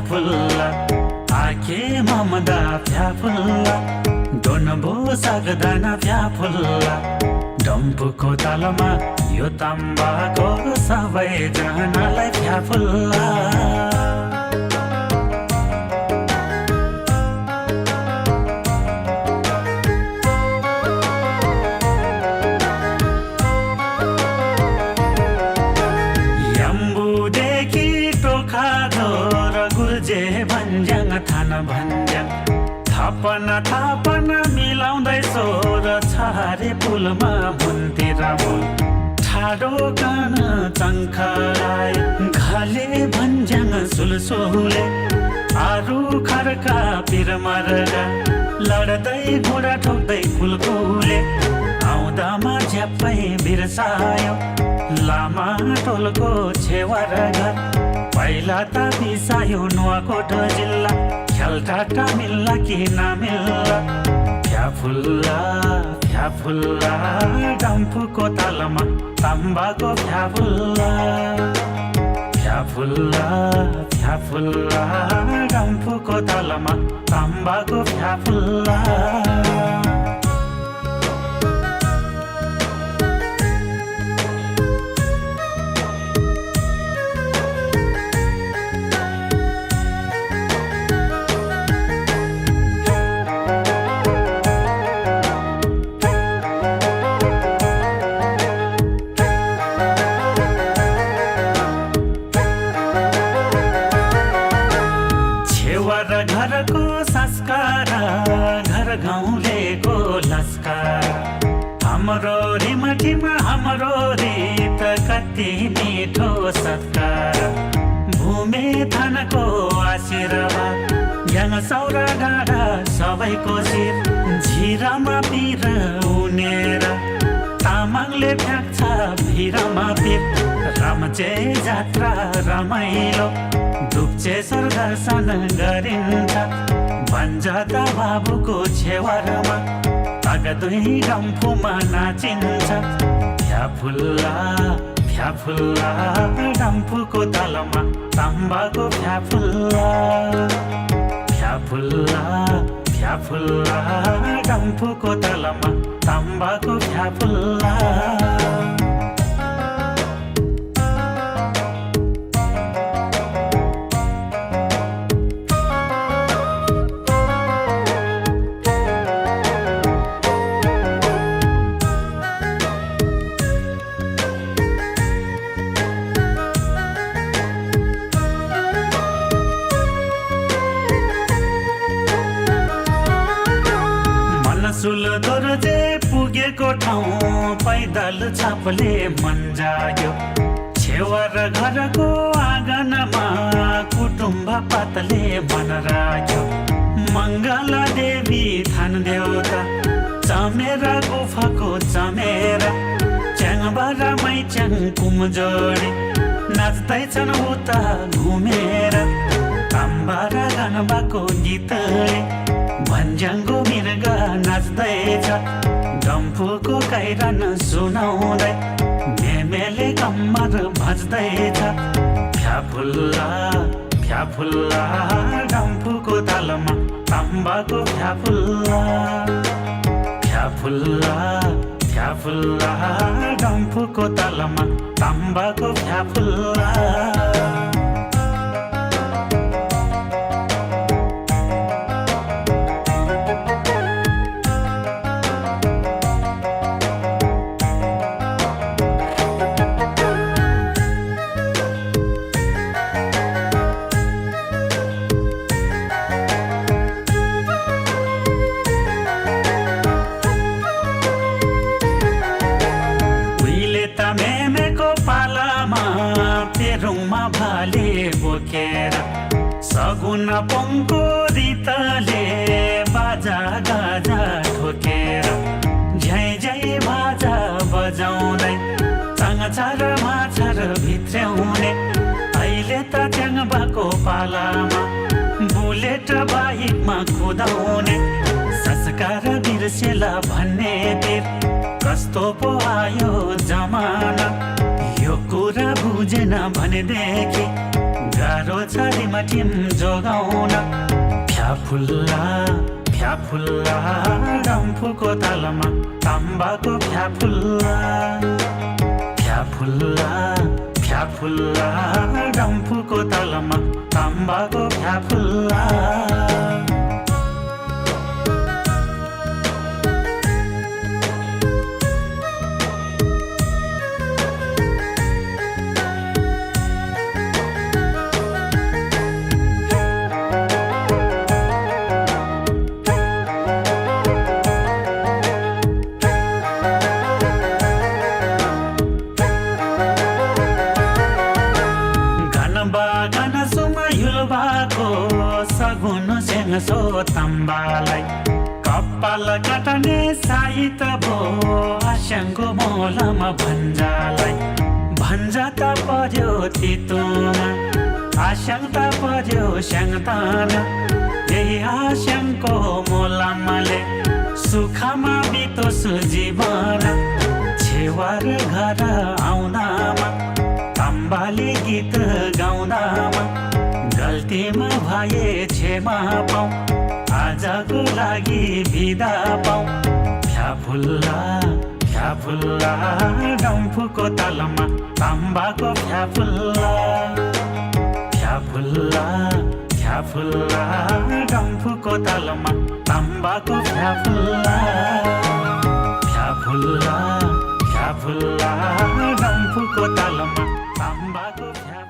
फ्याफुल्ला आके ममदा फ्याफुल्ला दोनबो सक्दैन फ्याफुल्ला डम्फुको तालमा यो तम्बाको सबैजनालाई फ्याफुल्ला भन्ज्याङ थापन मिलाउँदै सोर छहारे पुलमा मुन्तिर मुल ठाडो कान चङ्खराए घाले भन्ज्याङ सुलसोले आरु खर्का पिरमरगा लड्दै घोडा ठोक्दै कुलकुले आउँदामा झ्याप्पै बिर्सायो लामा टोलको छेवारगा पहिला त बिसायो नुवाकोट जिल्ला खेलटाटा मिल्ला कि नमिल्ला फ्याफुल्ला फ्याफुल्ला डम्फुको तालमा तम्बाको फ्याफुल्ला फ्याफुल्ला फ्याफुल्ला डम्फुको तालमा तम्बाको फ्याफुल्ला घरको संस्कार घर गाउँलेको लस्कार हाम्रो रिमठीमा हाम्रो रीत कति मिठो सत्कार भूमि थानको आशीर्वाद ज्ञान सौरा डाँडा सबैको शिर झिरामा पिर उनेर तामाङले फ्याँक्छ भिरमा पिर रम्चे जात्रा रमाइलो दुप्चे दर्शन गरिन्छ भन्जाता बाबुको छेवारमा अगदुई डम्फुमा नाचिन्छ फ्याफुल्ला फ्याफुल्ला डम्फुको तालमा तम्बाको फ्याफुल्ला फ्याफुल्ला फ्याफुल्ला डम्फुको तालमा तम्बाको फ्याफुल्ला सुलदोरजे पुगेको ठाउँ पैदल छापले मन्जायो छेवर घरको आँगनमा कुटुम्ब पातले मन राख्यो मङ्गला देवी थान देउता चमेरा गुफाको चमेरा च्याङबारा मैच्याङ कुमजोडी नाच्दैछन् उता घुमेर ताम्बारा गानबाको गीतले भन्ज्याङको मिर्गा नाच्दैछ डम्फुको काइरन सुनाउँदै मेमेले कम्मर भज्दैछ फ्याफुल्ला फ्याफुल्ला डम्फुको तालमा तम्बाको फ्याफुल्ला फ्याफुल्ला फ्याफुल्ला डम्फुको तालमा तम्बाको फ्याफुल्ला पोङको रितले बाजा गाजा ठोकेर झै झै बाजा बजाउँदै चाङचार माछार भित्र्याउने अहिले त च्याङबाको पालामा बुलेट बाइकमा कुदाउने संस्कार बिर्सेला भन्ने बेर कस्तो पो आयो जमाना यो कुरा बुझेन भनेदेखि गाह्रो छ रिमठिम जोगाउन फ्याफुल्ला फ्याफुल्ला डम्फुको तालमा ताम्बाको फ्याफुल्ला फ्याफुल्ला फ्याफुल्ला डम्फुको तालमा ताम्बाको फ्याफुल्ला युलबाको सगुन सेङ्सो तम्बालाई कपाल काटने साइत भो आस्याङको मोलामा भन्जालाई भन्जा त पर्यो तितोमा आस्याङ त पर्यो स्याङताना यही आस्याङको मोलामाले सुखमा बितोस् जीवन छेवार घर आउँदामा तम्बाले गीत गाउँदामा गल्तीमा भए क्षमा पाऊ आजको लागि बिदा पाऊ फ्याफुल्ला फ्याफुल्ला डम्फुको तालमा ताम्बाको फ्याफुल्ला फ्याफुल्ला फ्याफुल्ला डम्फुको तालमा ताम्बाको फ्याफुल्ला फ्याफुल्ला फ्याफुल्ला डम्फुको तालमा ताम्बाको फ्याफुल्ला